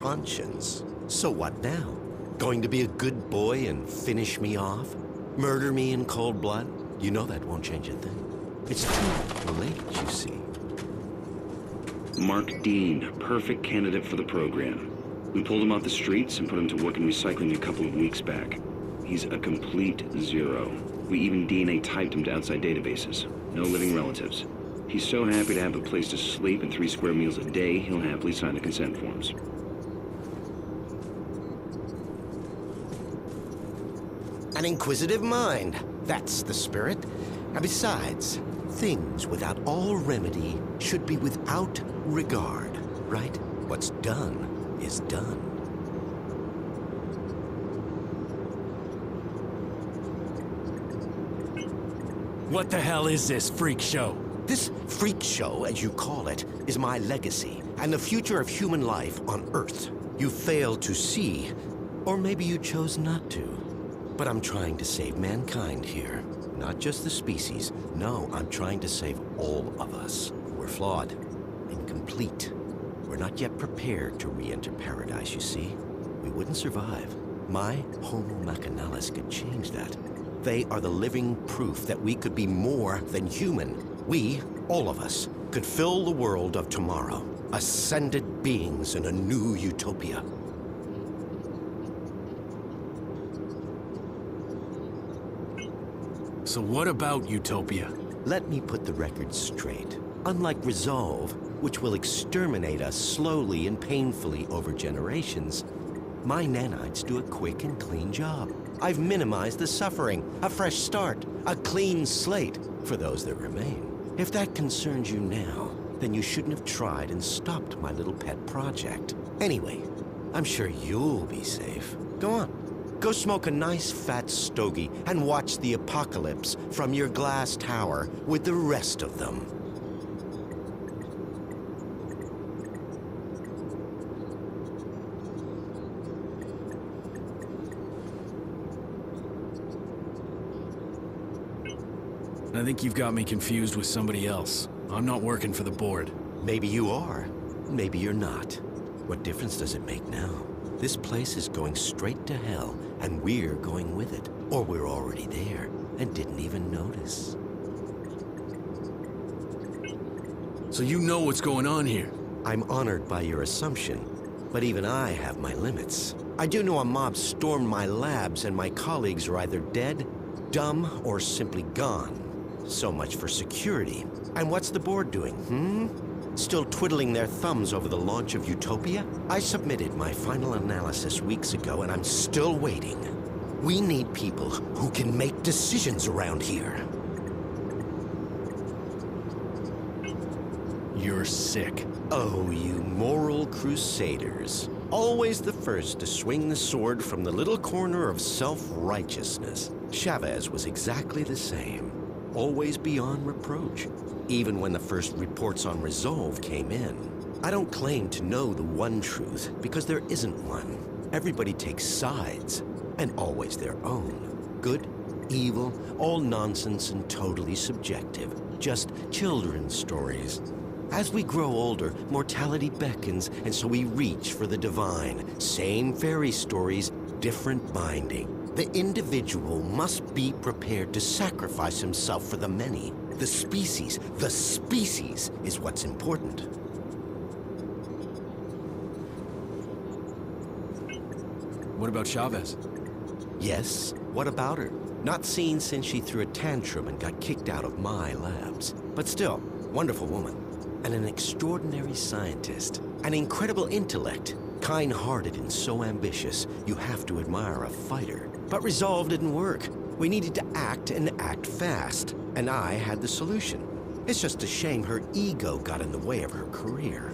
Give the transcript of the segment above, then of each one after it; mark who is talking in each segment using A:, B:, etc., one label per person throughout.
A: conscience. So what now? Going to be a good boy and finish me off? Murder me in cold blood? You know that won't change a thing. It's too late, you see.
B: Mark Dean, perfect candidate for the program. We pulled him off the streets and put him to work in recycling a couple of weeks back. He's a complete zero. We even DNA typed him to outside databases. No living relatives. He's so happy to have a place to sleep and 3 square meals a day, he'll happily sign the consent forms.
A: An inquisitive mind. That's the spirit. And besides, things without all remedy should be without regard, right? What's done is done.
C: What the hell is this freak show?
A: This freak show, as you call it, is my legacy and the future of human life on Earth. You failed to see, or maybe you chose not to. But I'm trying to save mankind here. Not just the species. No, I'm trying to save all of us. We're flawed, incomplete. We're not yet prepared to re-enter paradise, you see. We wouldn't survive. My Homo Machinalis could change that. They are the living proof that we could be more than human. We, all of us, could fill the world of tomorrow. Ascended beings in a new utopia.
C: So what about utopia?
A: Let me put the record straight. Unlike Resolve, which will exterminate us slowly and painfully over generations, my nanites do a quick and clean job. I've minimized the suffering, a fresh start, a clean slate for those that remain. If that concerns you now, then you shouldn't have tried and stopped my little pet project. Anyway, I'm sure you'll be safe. Go on. Go smoke a nice fat stogie and watch the apocalypse from your glass tower with the rest of them.
C: I think you've got me confused with somebody else. I'm not working for the board.
A: Maybe you are. Maybe you're not. What difference does it make now? This place is going straight to hell, and we're going with it. Or we're already there, and didn't even notice.
C: So you know what's going on here?
A: I'm honored by your assumption, but even I have my limits. I do know a mob stormed my labs, and my colleagues are either dead, dumb, or simply gone. So much for security. And what's the board doing, Still twiddling their thumbs over the launch of Utopia? I submitted my final analysis weeks ago, and I'm still waiting. We need people who can make decisions around here.
C: You're sick.
A: Oh, you moral crusaders. Always the first to swing the sword from the little corner of self-righteousness. Chavez was exactly the same. Always beyond reproach. Even when the first reports on Resolve came in. I don't claim to know the one truth, because there isn't one. Everybody takes sides, and always their own. Good, evil, all nonsense and totally subjective. Just children's stories. As we grow older, mortality beckons, and so we reach for the divine. Same fairy stories, different binding. The individual must be prepared to sacrifice himself for the many. The species is what's important.
C: What about Chavez?
A: Yes, what about her? Not seen since she threw a tantrum and got kicked out of my labs. But still, wonderful woman. And an extraordinary scientist. An incredible intellect. Kind-hearted and so ambitious, you have to admire a fighter. But Resolve didn't work. We needed to act and act fast. And I had the solution. It's just a shame her ego got in the way of her career.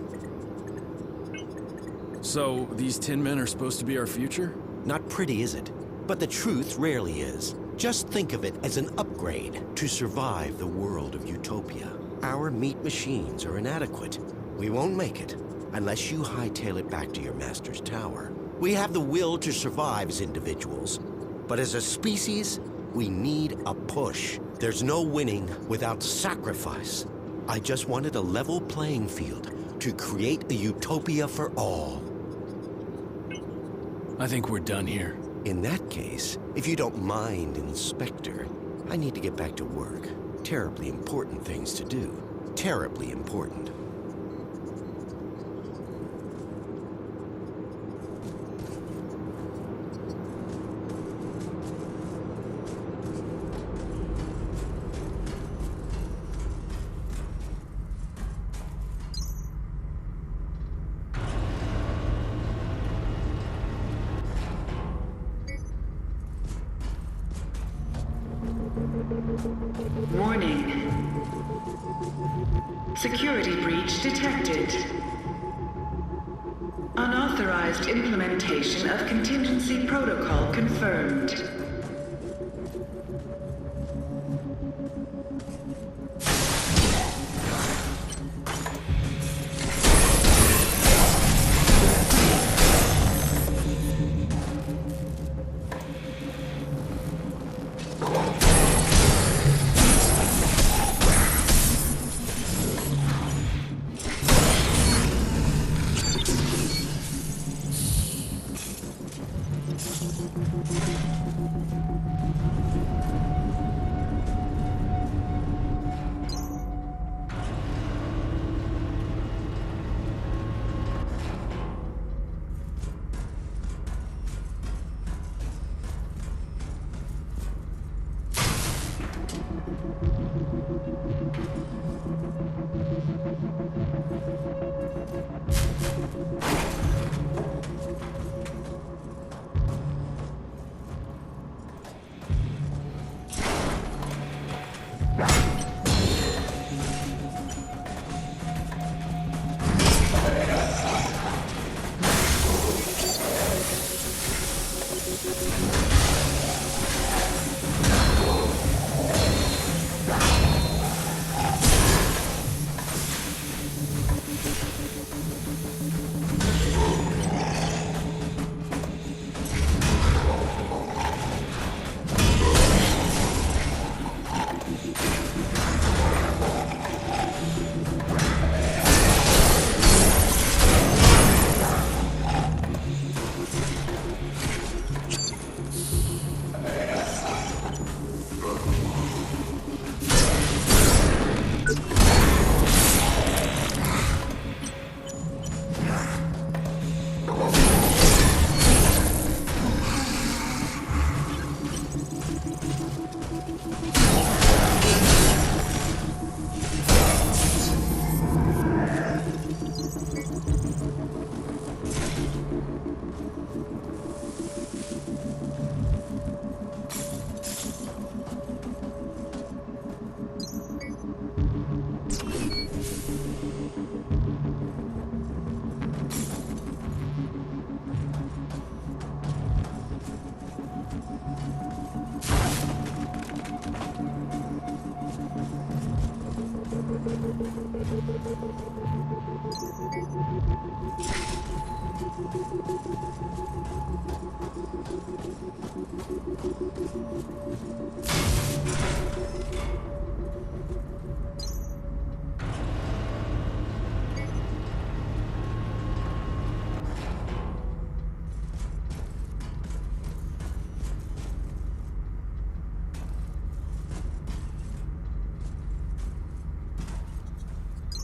C: So, these tin men are supposed to be our future?
A: Not pretty, is it? But the truth rarely is. Just think of it as an upgrade to survive the world of Utopia. Our meat machines are inadequate. We won't make it unless you hightail it back to your master's tower. We have the will to survive as individuals, but as a species, we need a push. There's no winning without sacrifice. I just wanted a level playing field to create a utopia for all.
C: I think we're done here.
A: In that case, if you don't mind, Inspector, I need to get back to work. Terribly important things to do. Terribly important.
D: Warning. Security breach detected. Unauthorized implementation of contingency protocol confirmed.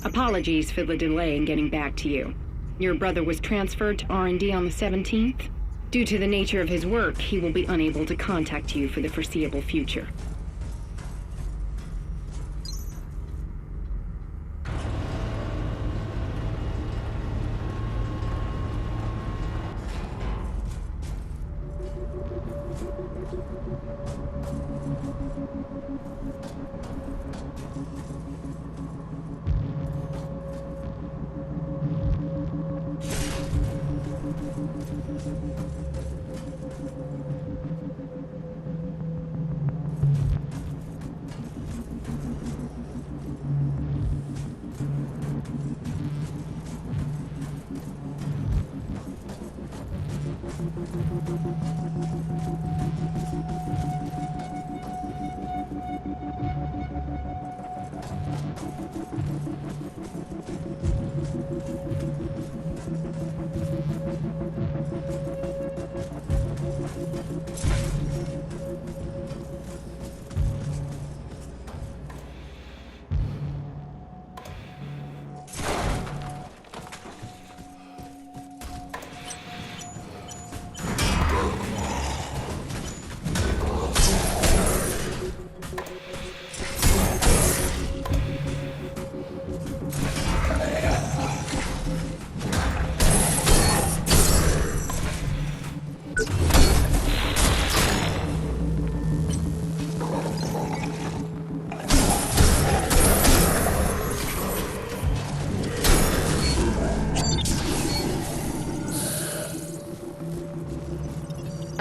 E: Apologies for the delay in getting back to you. Your brother was transferred to R&D on the 17th. Due to the nature of his work, he will be unable to contact you for the foreseeable future.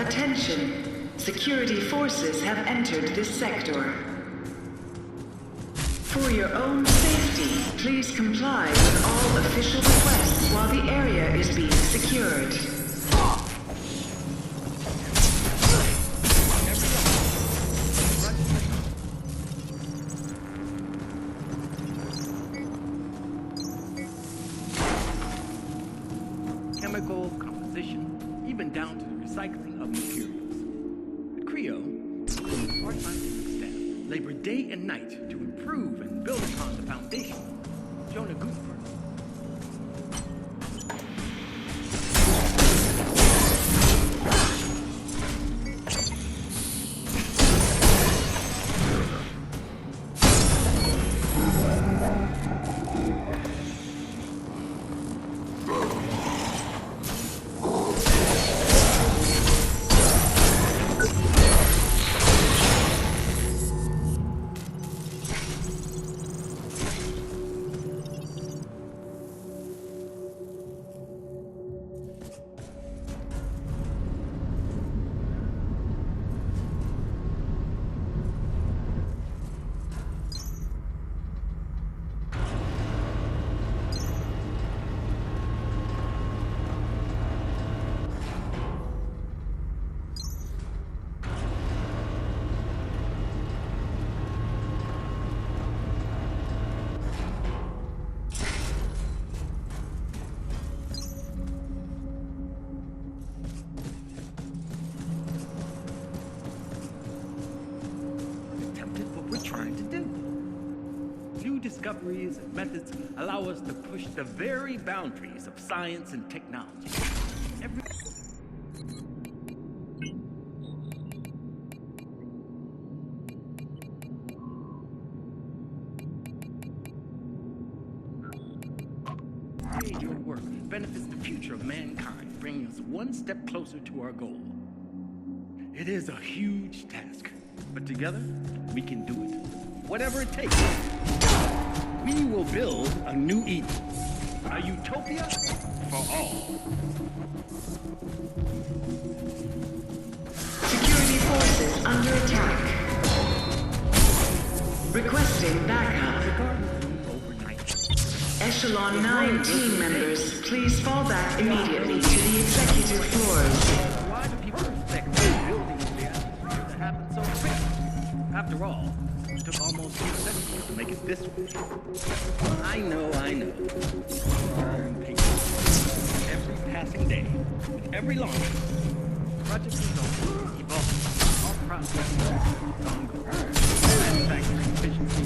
D: Attention! Security forces have entered this sector. For your own safety, please comply with all official requests while the area is being secured.
F: Chemical composition, even down to the recycling of materials. At Creo, our scientific staff labor day and night to improve and build upon the foundation. Jonah Gutenberg. Discoveries and methods allow us to push the very boundaries of science and technology. Your work benefits the future of mankind, bringing us one step closer to our goal. It is a huge task, but together we can do it. Whatever it takes. We will build a new Eden, a utopia for all.
D: Security forces under attack. Requesting backup. Echelon 9 team members, please fall back immediately to the executive floors.
F: Why do people expect building the atmosphere to happen so quick? After all, it took almost 2 seconds to make it this way. I know. I'm impatient. Every passing day, with every launch, project is on, evolving, all processes is ongoing. Manufacturing efficiency,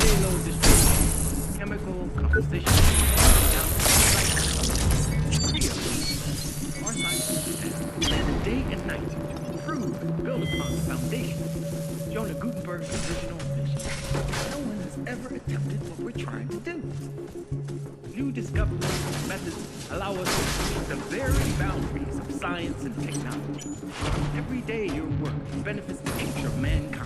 F: payload distribution, chemical composition, down to Creo, our scientists plan day and night to improve and build upon the foundation. Jonah Gutenberg's original vision. No one has ever attempted what we're trying to do. New discoveries and methods allow us to push the very boundaries of science and technology. Every day your work benefits the future of mankind.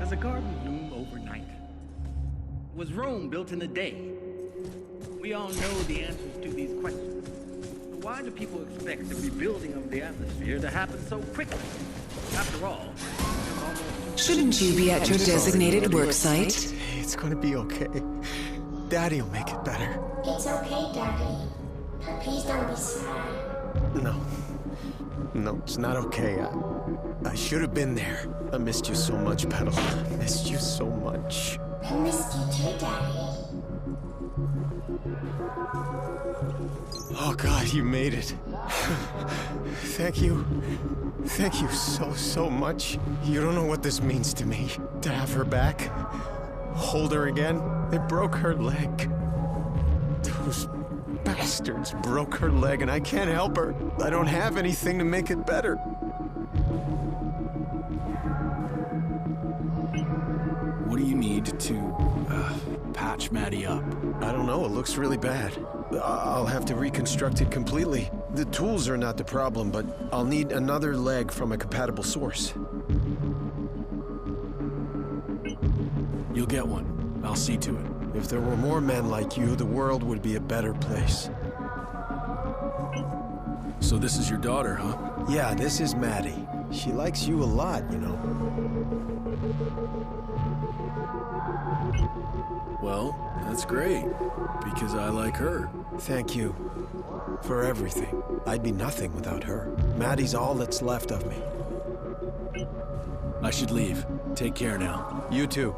F: As a garden bloom overnight. Was Rome built in a day? We all know the answers to these questions. So why do people expect the rebuilding of the atmosphere to happen so quickly? After all,
G: Shouldn't you be at your designated work site?
H: It's gonna be okay. Daddy'll make it better.
I: It's okay, Daddy. But please don't be sad.
H: No, it's not okay. I should have been there. I missed you so much, Petal. I missed you so much.
I: I missed you too, Daddy.
H: Oh God, you made it. Thank you. Thank you so much. You don't know what this means to me. To have her back. Hold her again. They broke her leg. Those bastards broke her leg and I can't help her. I don't have anything to make it better.
C: What do you need to, patch Maddie up?
H: I don't know, it looks really bad. I'll have to reconstruct it completely. The tools are not the problem, but I'll need another leg from a compatible source.
C: You'll get one. I'll see to it.
H: If there were more men like you, the world would be a better place.
C: So this is your daughter, huh?
H: Yeah, this is Maddie. She likes you a lot, you know.
C: Well, that's great, because I like her.
H: Thank you for everything. I'd be nothing without her. Maddie's all that's left of me.
C: I should leave. Take care now.
H: You too.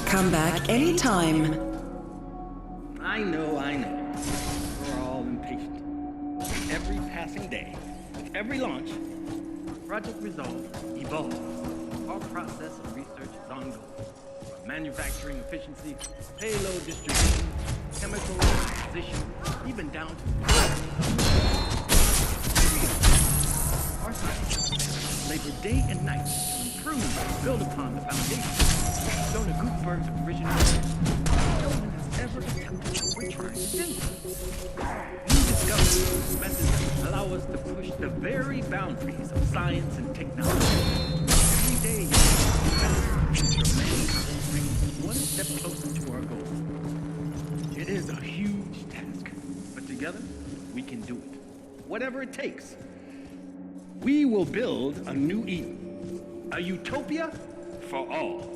G: Come back anytime.
F: I know. We're all impatient. Every passing day, every launch, Project Resolve evolves. Our process of research is ongoing. From manufacturing efficiency, payload distribution, chemical composition, even down to our scientists labor day and night to improve and build upon the foundation. Jonah Gutenberg's original. No one has ever attempted what we're trying to do. New discoveries and methods allow us to push the very boundaries of science and technology. Every day, future mankind brings us one step closer to our goal. It is a huge task, but together, we can do it. Whatever it takes. We will build a new Eden. A utopia for all.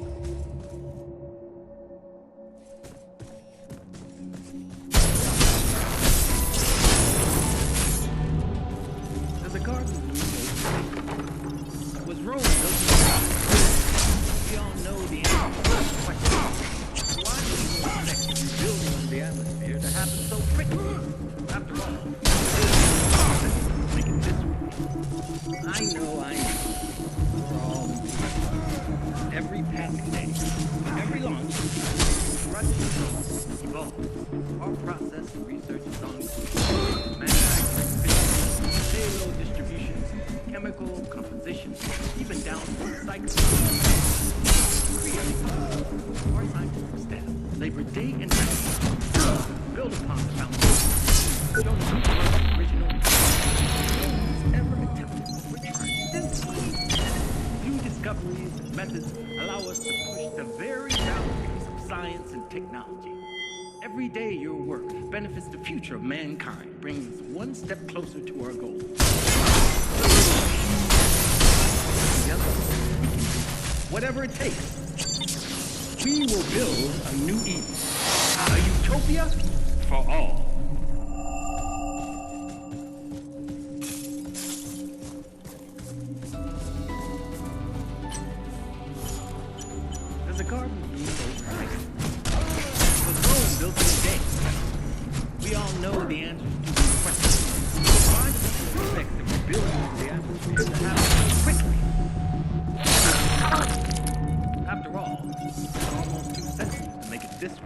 F: There's a garden was Rome built. We all know the answer to this question. Why do we expect the rebuilding of the atmosphere to happen so quickly? After all, make it this way. I know. We're all every passing day, every launch, Project evolves. Our process of research is ongoing. Manufacturing efficiency, payload distribution, chemical composition, even down to cycle. Our scientific staff labor day and night to build upon the foundation. Show the original. No one's ever attempted what we're trying to do. New discoveries and methods allow us to push the very boundaries of science and technology. Every day your work benefits the future of mankind, brings us one step closer to our goal. Together, whatever it takes, we will build a new Eden. A utopia for all. There's a garden was Rome built in a day. We all know the answers to these Find the effects that we're building in the atmosphere to happen quickly. After all, it's almost 2 centuries to make it this way.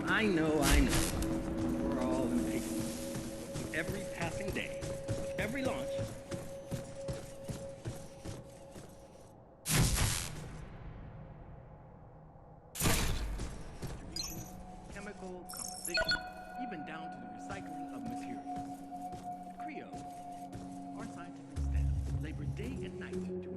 F: I know. We're all impatient. With every passing day, with every launch, chemical composition, even down to the recycling of materials. At Creo, our scientific staff labor day and night to improve.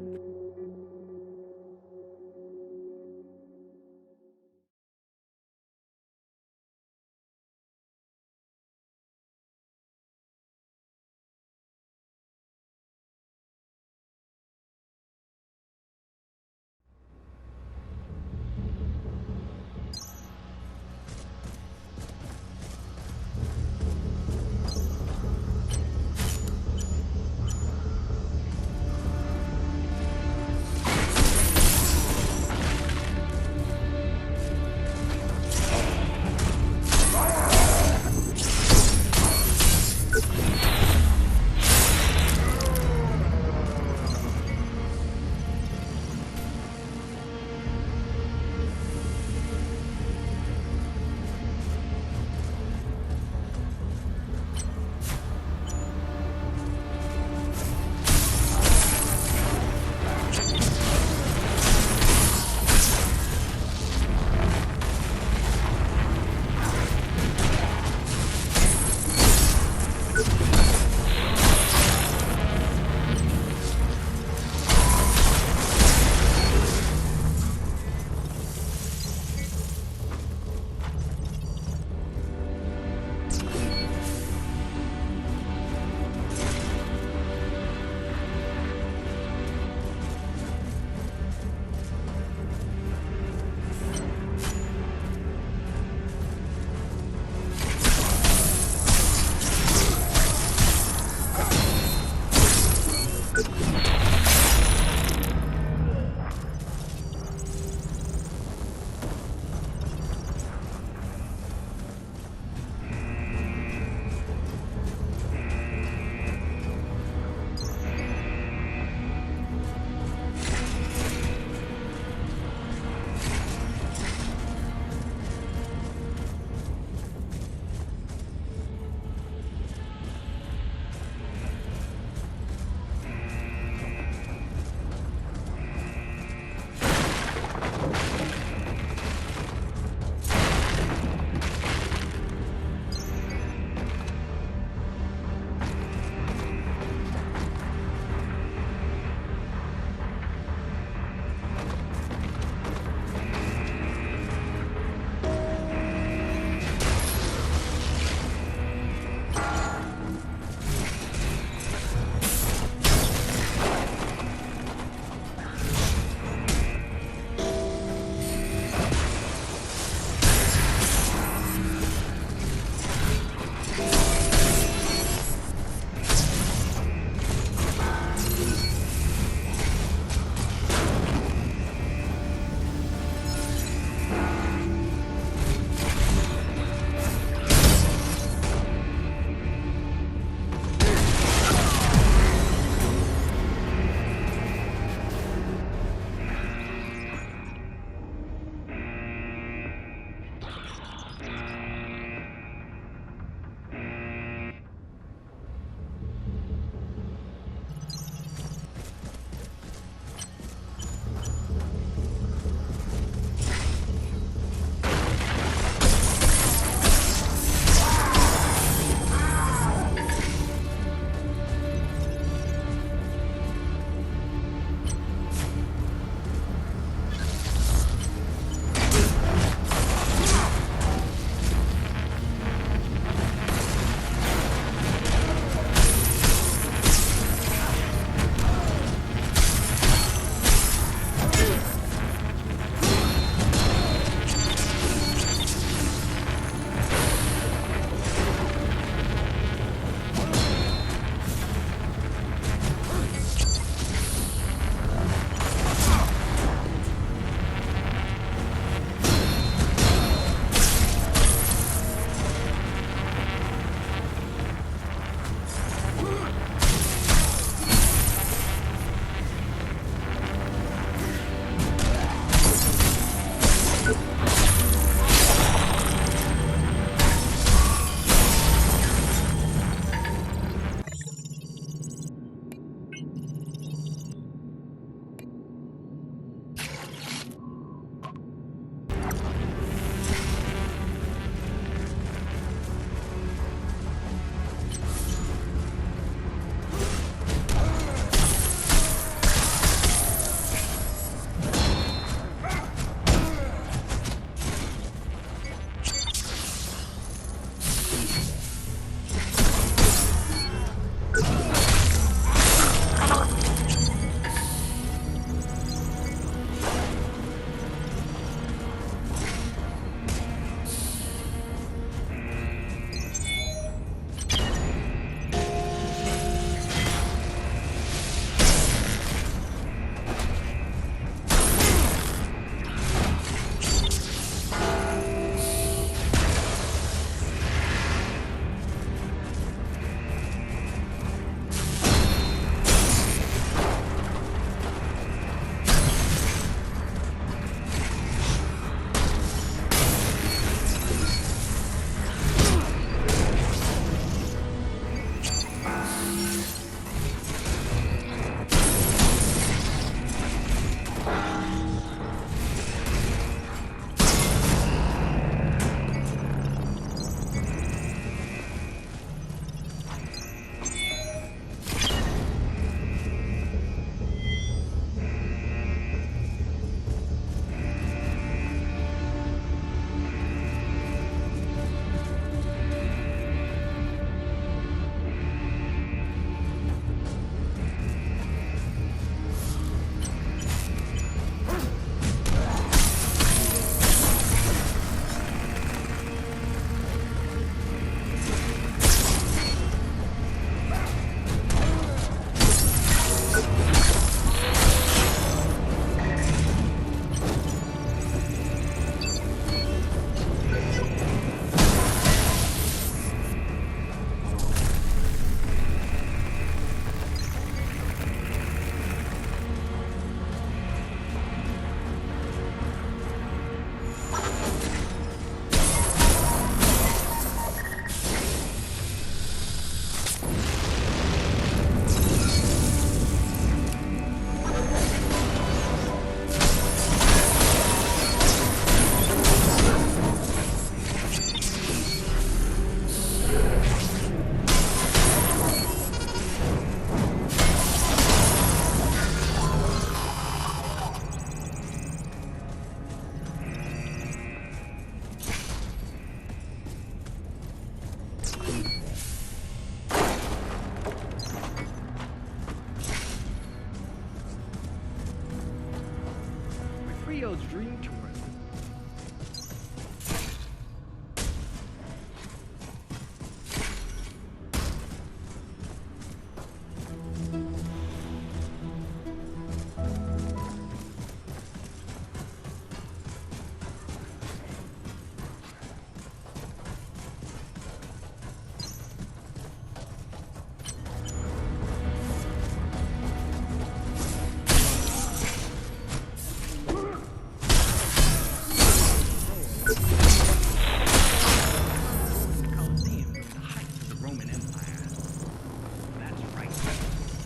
F: was dream tourism.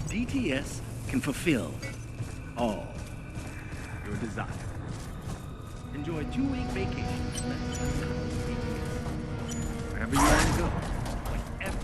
F: DTS can fulfill all your desires. Enjoy a 2-week vacation. Wherever you want to go. Whenever.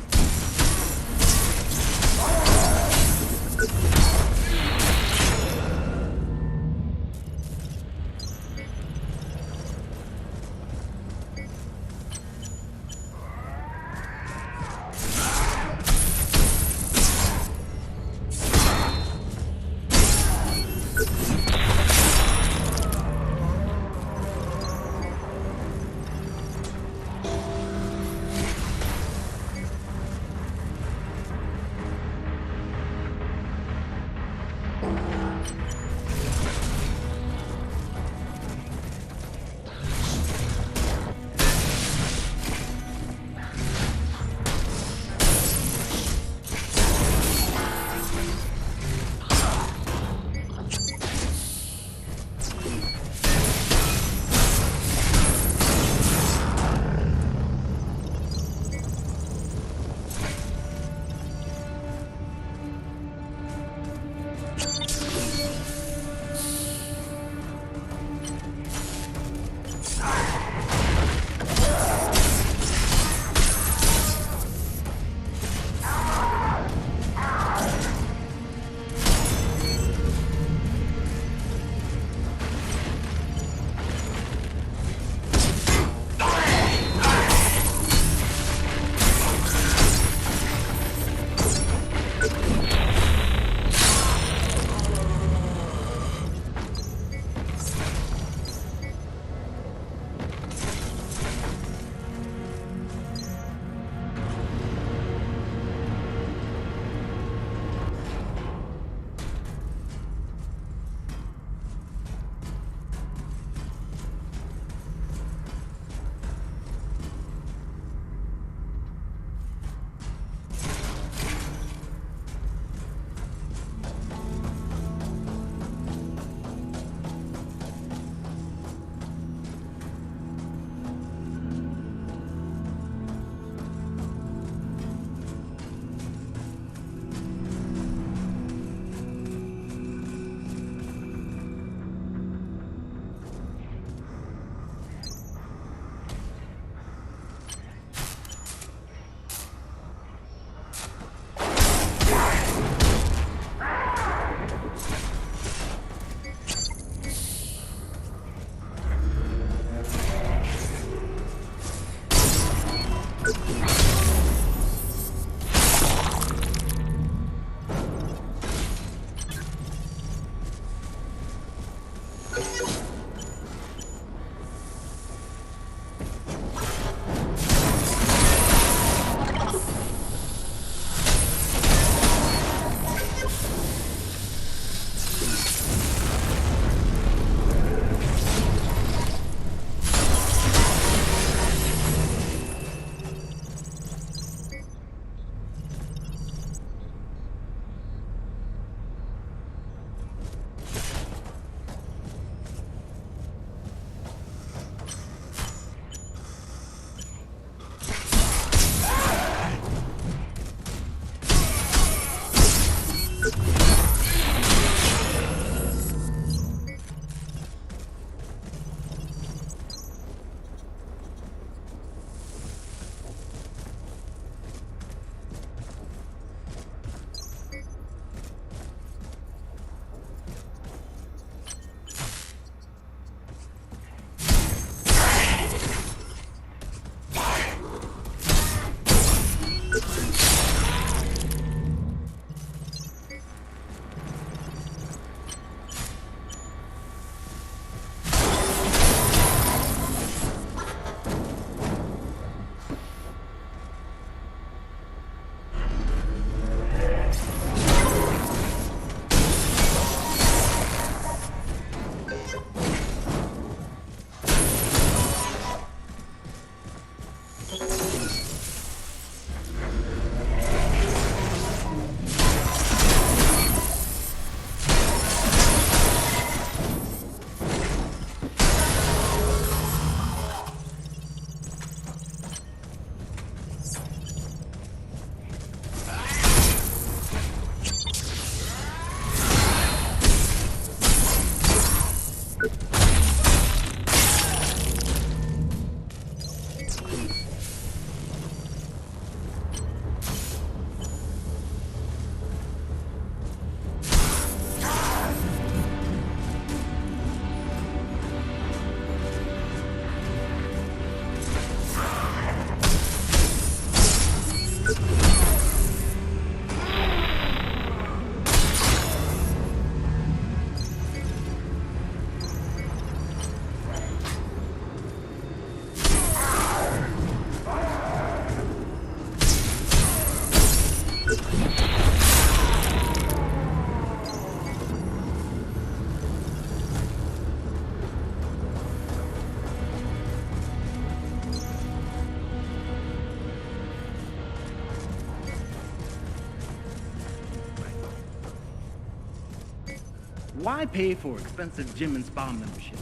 F: Why pay for expensive gym and spa membership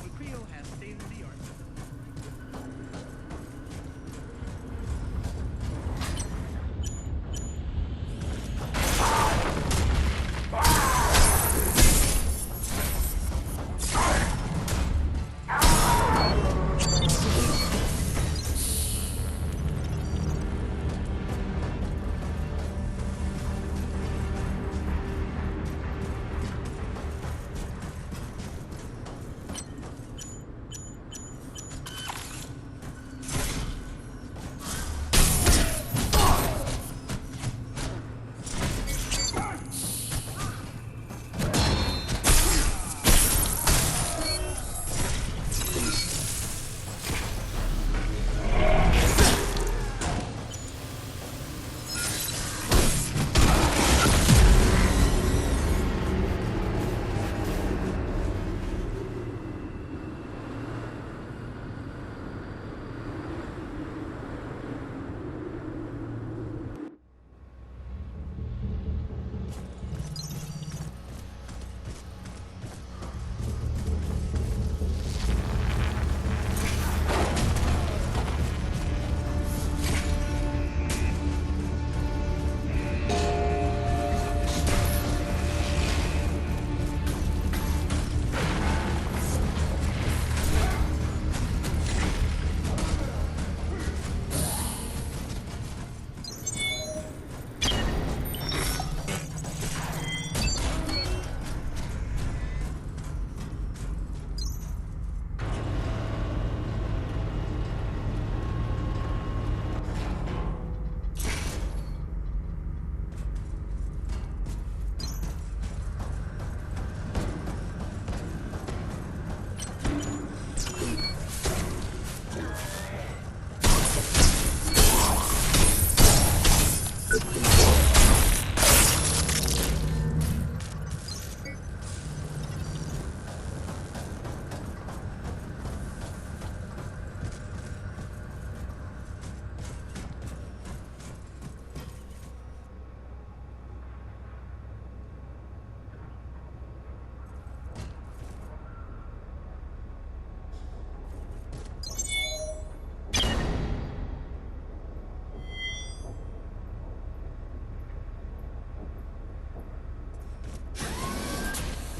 F: when Creo has state-of-the-art?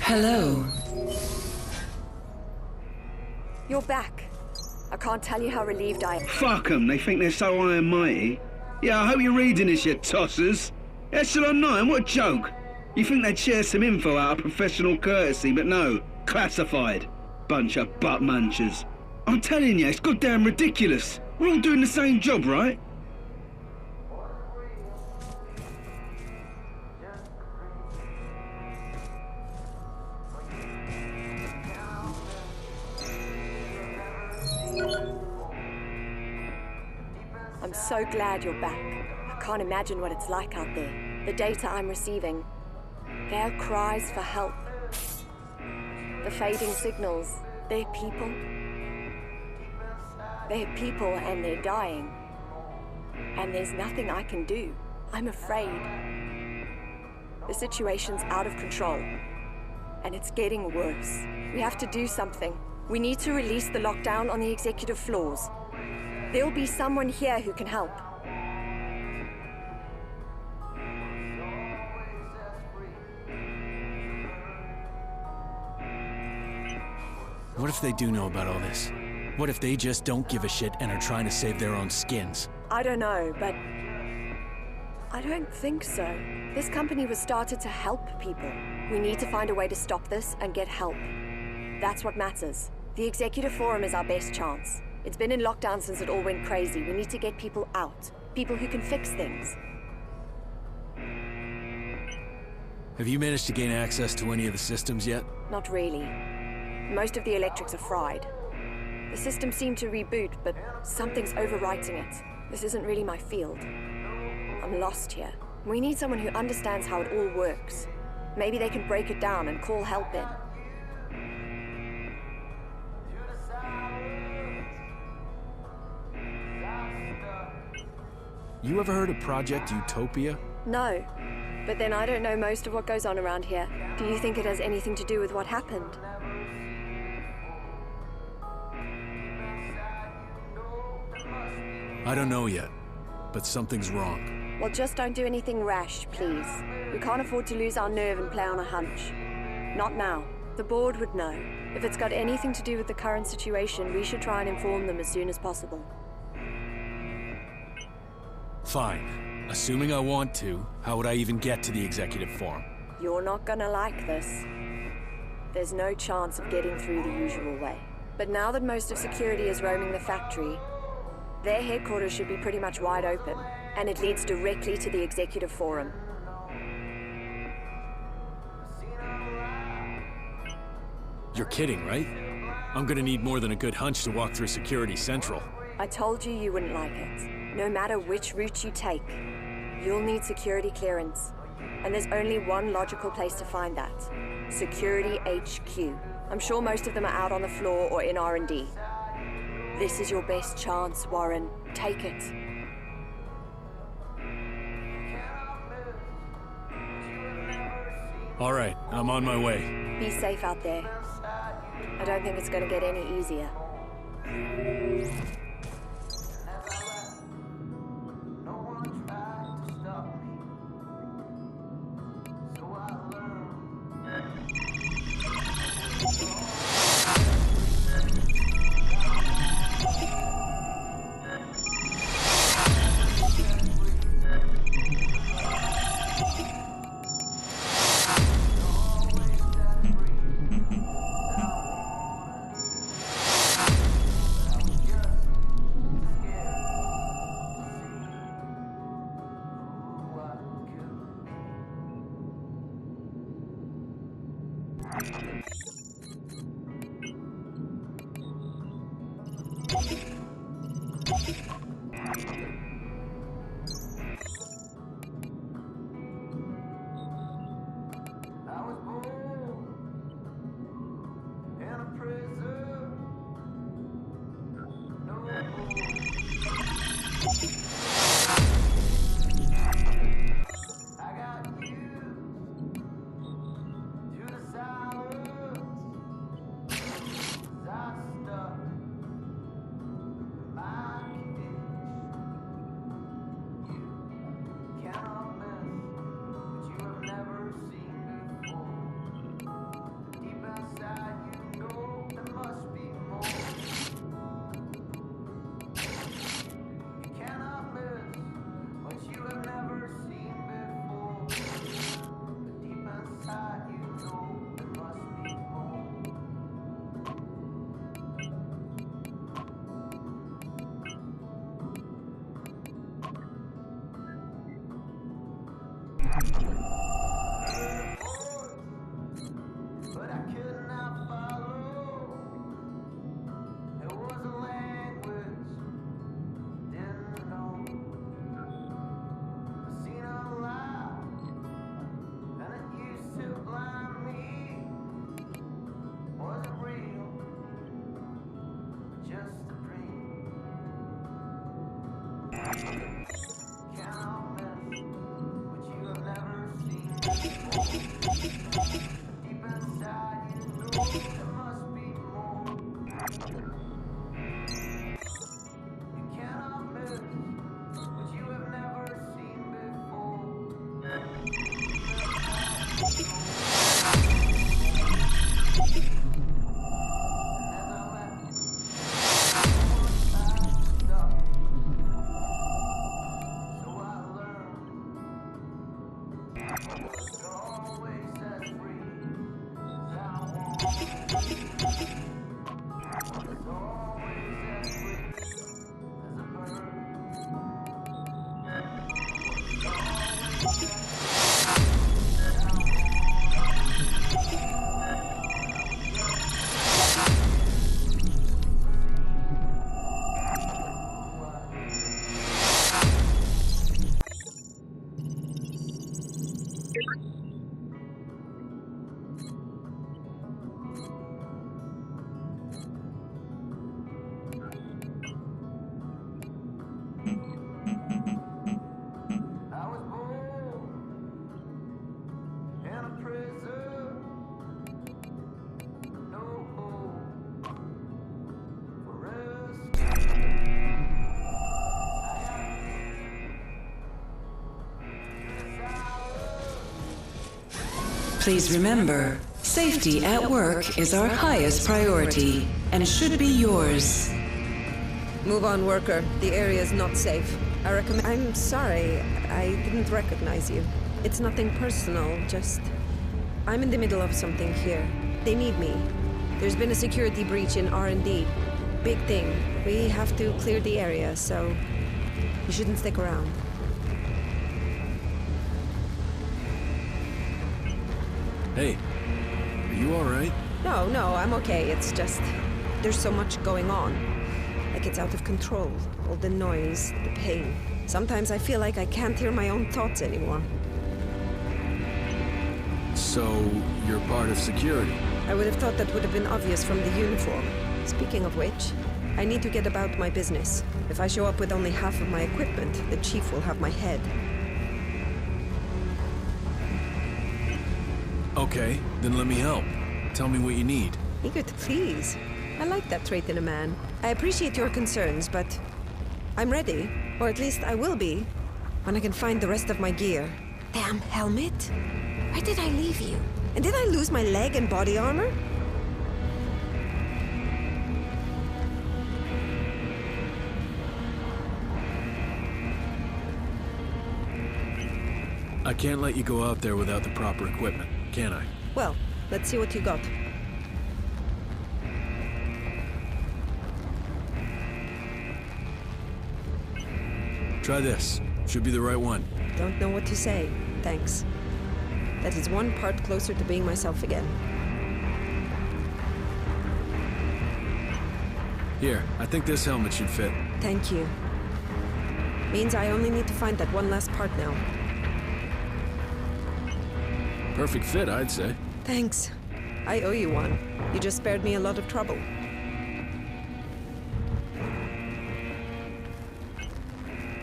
G: Hello.
J: You're back. I can't tell you how relieved I am.
B: Fuck 'em, they think they're so high and mighty. Yeah, I hope you're reading this, you tossers. Echelon 9, what a joke. You think they'd share some info out of professional courtesy, but no, classified. Bunch of butt munchers. I'm telling you, it's goddamn ridiculous. We're all doing the same job, right?
J: I'm so glad you're back. I can't imagine what it's like out there. The data I'm receiving, they are cries for help. The fading signals, they're people. They're people and they're dying. And there's nothing I can do. I'm afraid. The situation's out of control. And it's getting worse. We have to do something. We need to release the lockdown on the executive floors. There'll be someone here who can help.
C: What if they do know about all this? What if they just don't give a shit and are trying to save their own skins?
J: I don't know, but I don't think so. This company was started to help people. We need to find a way to stop this and get help. That's what matters. The Executive Forum is our best chance. It's been in lockdown since it all went crazy. We need to get people out. People who can fix things.
C: Have you managed to gain access to any of the systems yet?
J: Not really. Most of the electrics are fried. The systems seem to reboot, but something's overwriting it. This isn't really my field. I'm lost here. We need someone who understands how it all works. Maybe they can break it down and call help in.
C: You ever heard of Project Utopia?
J: No. But then I don't know most of what goes on around here. Do you think it has anything to do with what happened?
C: I don't know yet, but something's wrong.
J: Well, just don't do anything rash, please. We can't afford to lose our nerve and play on a hunch. Not now. The board would know. If it's got anything to do with the current situation, we should try and inform them as soon as possible.
C: Fine. Assuming I want to, how would I even get to the executive forum?
J: You're not gonna like this. There's no chance of getting through the usual way. But now that most of security is roaming the factory, their headquarters should be pretty much wide open, and it leads directly to the executive forum.
C: You're kidding, right? I'm gonna need more than a good hunch to walk through Security Central.
J: I told you wouldn't like it. No matter which route you take, you'll need security clearance. And there's only one logical place to find that. Security HQ. I'm sure most of them are out on the floor or in R&D. This is your best chance, Warren. Take it.
C: All right, I'm on my way.
J: Be safe out there. I don't think it's gonna get any easier.
G: Please remember, safety at work is our highest priority and should be yours.
K: Move on, worker. The area is not safe. I recommend... I'm sorry. I didn't recognize you. It's nothing personal, just... I'm in the middle of something here. They need me. There's been a security breach in R&D. Big thing. We have to clear the area, so... you shouldn't stick around.
C: Hey, are you alright?
K: No, I'm okay. It's just... there's so much going on. Like it's out of control. All the noise, the pain. Sometimes I feel like I can't hear my own thoughts anymore.
C: So, you're part of security?
K: I would have thought that would have been obvious from the uniform. Speaking of which, I need to get about my business. If I show up with only half of my equipment, the chief will have my head.
C: Okay, then let me help. Tell me what you need.
K: Eager to please. I like that trait in a man. I appreciate your concerns, but I'm ready. Or at least I will be, when I can find the rest of my gear. Damn helmet! Where did I leave you? And did I lose my leg and body armor?
C: I can't let you go out there without the proper equipment, can I?
K: Well, let's see what you got.
C: Try this. Should be the right one.
K: Don't know what to say. Thanks. That is one part closer to being myself again.
C: Here, I think this helmet should fit.
K: Thank you. Means I only need to find that one last part now.
C: Perfect fit, I'd say.
K: Thanks. I owe you one. You just spared me a lot of trouble.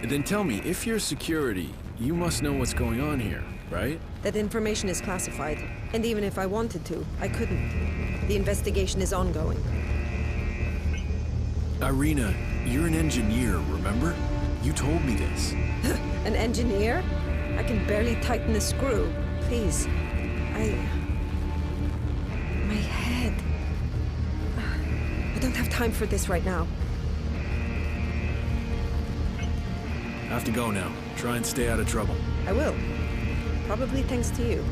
C: Then tell me, if you're security, you must know what's going on here, right?
K: That information is classified. And even if I wanted to, I couldn't. The investigation is ongoing.
C: Irina, you're an engineer, remember? You told me this.
K: An engineer? I can barely tighten a screw. Please. My head. I don't have time for this right now.
C: I have to go now. Try and stay out of trouble.
K: I will. Probably thanks to you.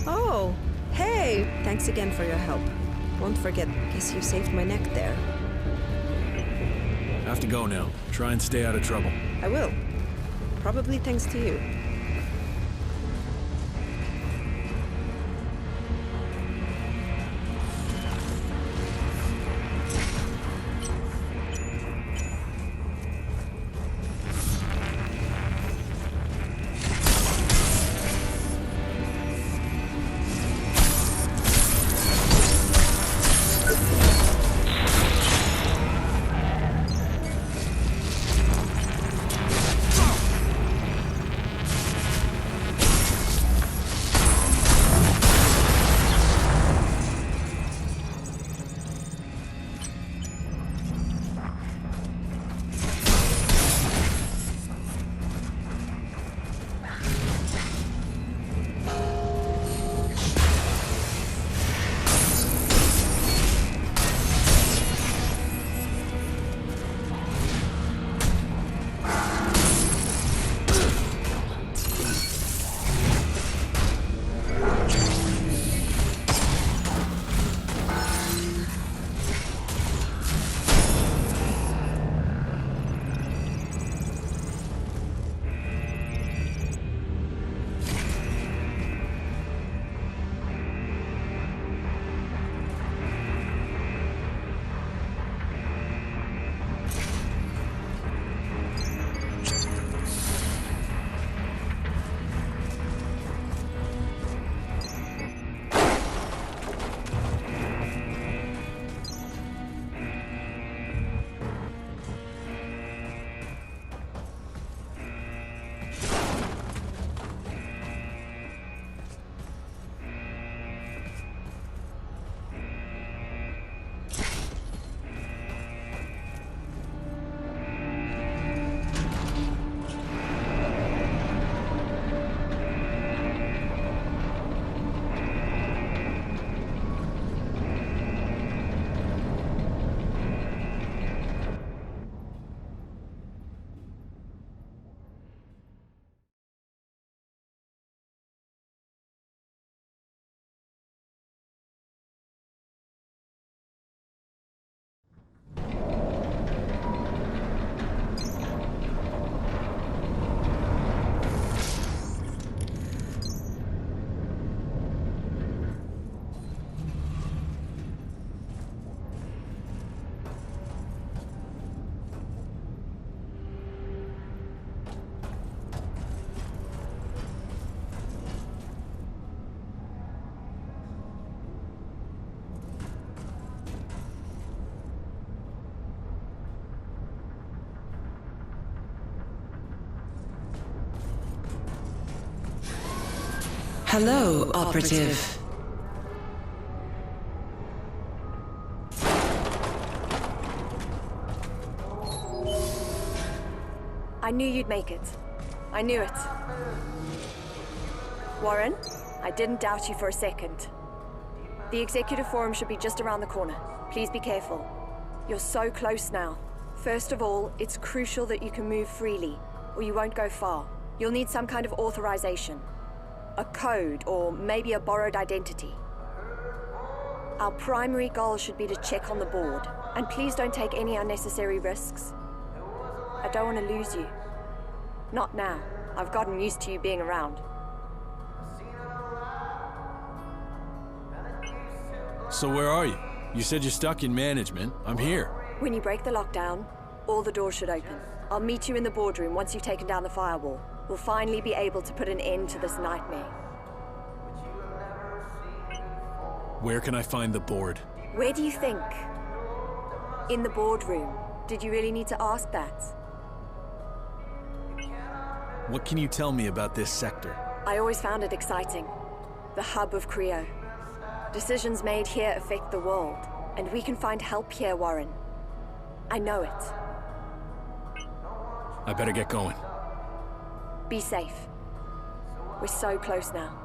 K: Oh, hey! Thanks again for your help. Won't forget. Guess you saved my neck there.
C: I have to go now. Try and stay out of trouble.
K: I will. Probably thanks to you.
G: Hello, operative.
J: I knew you'd make it. I knew it. Warren, I didn't doubt you for a second. The executive forum should be just around the corner. Please be careful. You're so close now. First of all, it's crucial that you can move freely, or you won't go far. You'll need some kind of authorization. A code, or maybe a borrowed identity. Our primary goal should be to check on the board. And please don't take any unnecessary risks. I don't want to lose you. Not now. I've gotten used to you being around.
C: So where are you? You said you're stuck in management. I'm here.
J: When you break the lockdown, all the doors should open. I'll meet you in the boardroom once you've taken down the firewall. We'll finally be able to put an end to this nightmare.
C: Where can I find the board?
J: Where do you think? In the boardroom. Did you really need to ask that?
C: What can you tell me about this sector?
J: I always found it exciting. The hub of Creo. Decisions made here affect the world, and we can find help here, Warren. I know it.
C: I better get going.
J: Be safe. We're so close now.